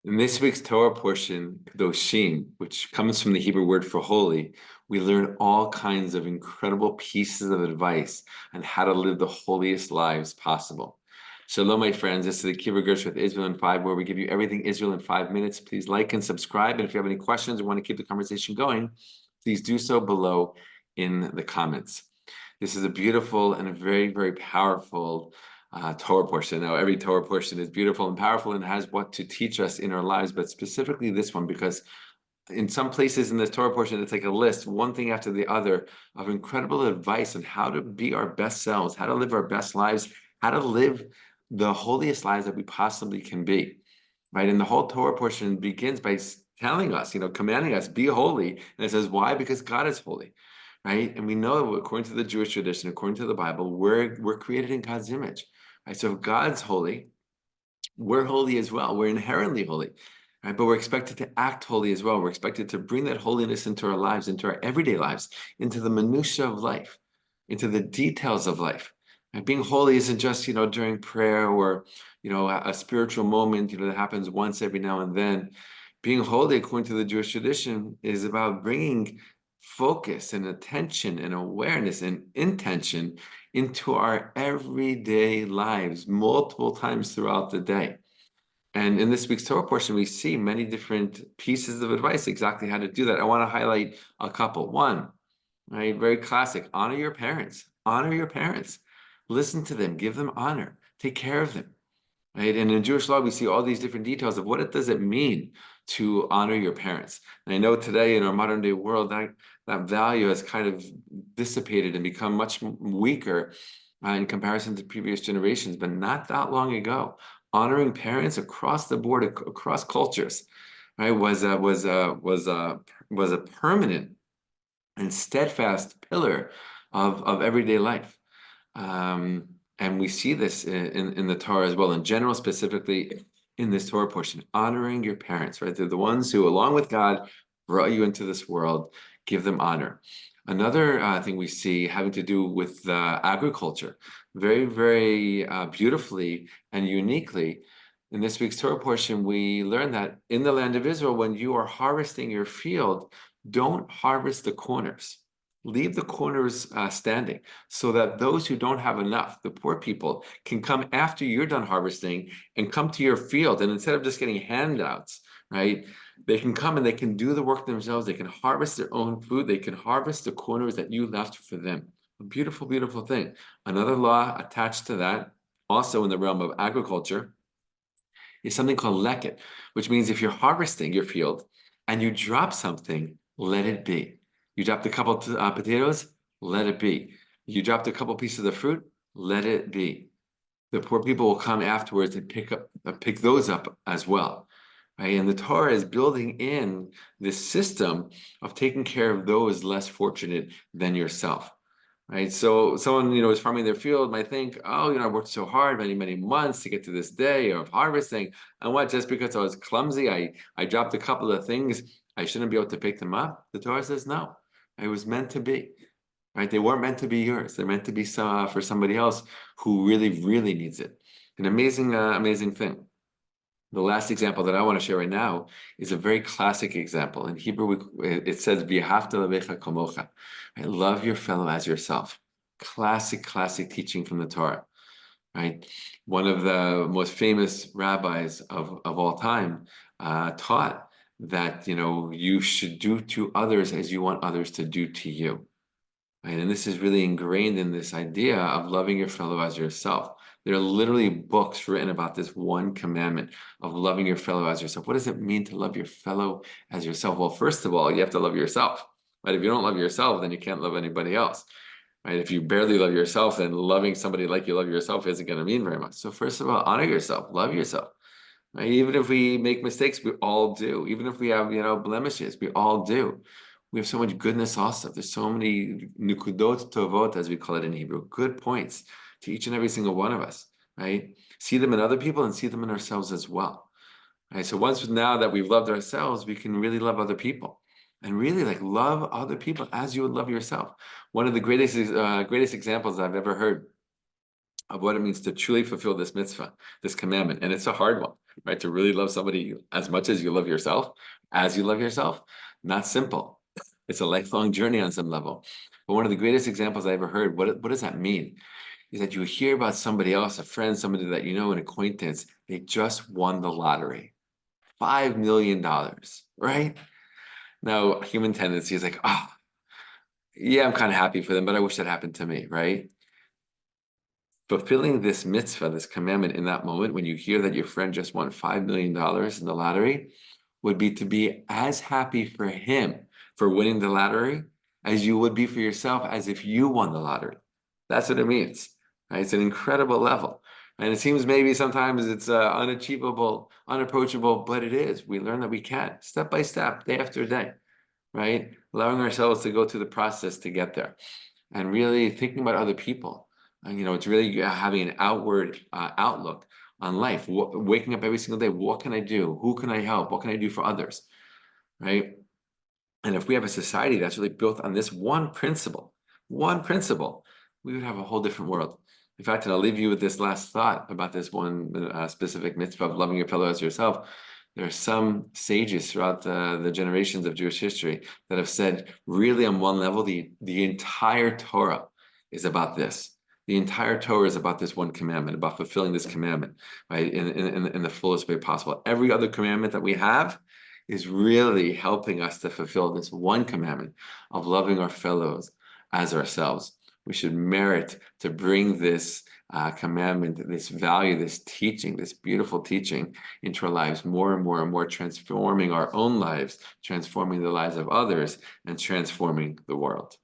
In this week's Torah portion, Kedoshim, which comes from the Hebrew word for holy, we learn all kinds of incredible pieces of advice on how to live the holiest lives possible. Shalom, my friends. This is the Kibbutz Gersh with Israel in 5, where we give you everything Israel in 5 minutes. Please like and subscribe. And if you have any questions or want to keep the conversation going, please do so below in the comments. This is a beautiful and very, very powerful Torah portion. Now, every Torah portion is beautiful and powerful and has what to teach us in our lives, but specifically this one, because in some places in this Torah portion, it's like a list, one thing after the other, of incredible advice on how to be our best selves, how to live our best lives, how to live the holiest lives that we possibly can be, right? And the whole Torah portion begins by telling us, commanding us, be holy. And it says, why? Because God is holy, right? And we know, according to the Jewish tradition, according to the Bible, we're created in God's image, right? So if God's holy, we're holy as well. We're inherently holy, right? But we're expected to act holy as well. We're expected to bring that holiness into our lives, into our everyday lives, into the minutiae of life, into the details of life. And being holy isn't just, during prayer or, a spiritual moment, that happens once every now and then. Being holy, according to the Jewish tradition, is about bringing focus and attention and awareness and intention into our everyday lives multiple times throughout the day. And in this week's Torah portion, we see many different pieces of advice exactly how to do that. I want to highlight a couple. One, right, very classic, honor your parents. Honor your parents. Listen to them, give them honor, take care of them. Right? And in Jewish law, we see all these different details of what it does it mean to honor your parents. And I know today in our modern day world, that value has kind of dissipated and become much weaker in comparison to previous generations. But not that long ago, honoring parents across the board, across cultures, right, was a permanent and steadfast pillar of everyday life. And we see this in the Torah as well, in general, specifically in this Torah portion, honoring your parents, right? They're the ones who, along with God, brought you into this world, give them honor. Another thing we see having to do with agriculture, very, very beautifully and uniquely. In this week's Torah portion, we learn that in the land of Israel, when you are harvesting your field, don't harvest the corners. Leave the corners standing so that those who don't have enough, the poor people, can come after you're done harvesting and come to your field. And instead of just getting handouts, right, they can come and they can do the work themselves. They can harvest their own food. They can harvest the corners that you left for them. A beautiful, beautiful thing. Another law attached to that, also in the realm of agriculture, is something called leket, which means if you're harvesting your field and you drop something, let it be. You dropped a couple potatoes, let it be. You dropped a couple pieces of fruit, let it be. The poor people will come afterwards and pick those up as well. Right? And the Torah is building in this system of taking care of those less fortunate than yourself. Right. So someone, is farming their field might think, oh, I worked so hard many, many months to get to this day of harvesting. And what, just because I was clumsy, I dropped a couple of things, I shouldn't be able to pick them up? The Torah says no. It was meant to be. Right. They weren't meant to be yours. They're meant to be for somebody else who really, really needs it. An amazing, amazing thing. The last example that I want to share right now is a very classic example. In Hebrew, it says, "V'ahavta l'recha kamocha." Right? Love your fellow as yourself. Classic, classic teaching from the Torah. Right? One of the most famous rabbis of all time taught that you should do to others as you want others to do to you. Right? And this is really ingrained in this idea of loving your fellow as yourself. There are literally books written about this one commandment of loving your fellow as yourself. What does it mean to love your fellow as yourself? Well, first of all, you have to love yourself. Right? If you don't love yourself, then you can't love anybody else. Right? If you barely love yourself, then loving somebody like you love yourself isn't going to mean very much. So first of all, honor yourself, love yourself. Right? Even if we make mistakes, we all do. Even if we have, blemishes, we all do. We have so much goodness also. There's so many nukudot tovot, as we call it in Hebrew, good points to each and every single one of us, right? See them in other people and see them in ourselves as well. Right? So once now that we've loved ourselves, we can really love other people and really love other people as you would love yourself. One of the greatest examples I've ever heard of what it means to truly fulfill this mitzvah, this commandment. And it's a hard one, right? To really love somebody as much as you love yourself, not simple. It's a lifelong journey on some level. But one of the greatest examples I ever heard, what does that mean? Is that you hear about somebody else, a friend, somebody that you know, an acquaintance, they just won the lottery. $5 million, right? Now, human tendency is like, oh, yeah, I'm kind of happy for them, but I wish that happened to me, right? Fulfilling this mitzvah, this commandment in that moment, when you hear that your friend just won $5 million in the lottery, would be to be as happy for him for winning the lottery as you would be for yourself as if you won the lottery. That's what it means, right? It's an incredible level. And it seems maybe sometimes it's unachievable, unapproachable, but it is. We learn that we can, step by step, day after day, right? Allowing ourselves to go through the process to get there and really thinking about other people. And, it's really having an outward outlook on life, waking up every single day. What can I do? Who can I help? What can I do for others? Right? And if we have a society that's really built on this one principle, we would have a whole different world. In fact, and I'll leave you with this last thought about this one specific mitzvah of loving your fellow as yourself. There are some sages throughout the generations of Jewish history that have said, really on one level, the entire Torah is about this. The entire Torah is about this one commandment, about fulfilling this commandment, right, in the fullest way possible. Every other commandment that we have is really helping us to fulfill this one commandment of loving our fellows as ourselves. We should merit to bring this commandment, this value, this teaching, this beautiful teaching into our lives more and more and more, transforming our own lives, transforming the lives of others, and transforming the world.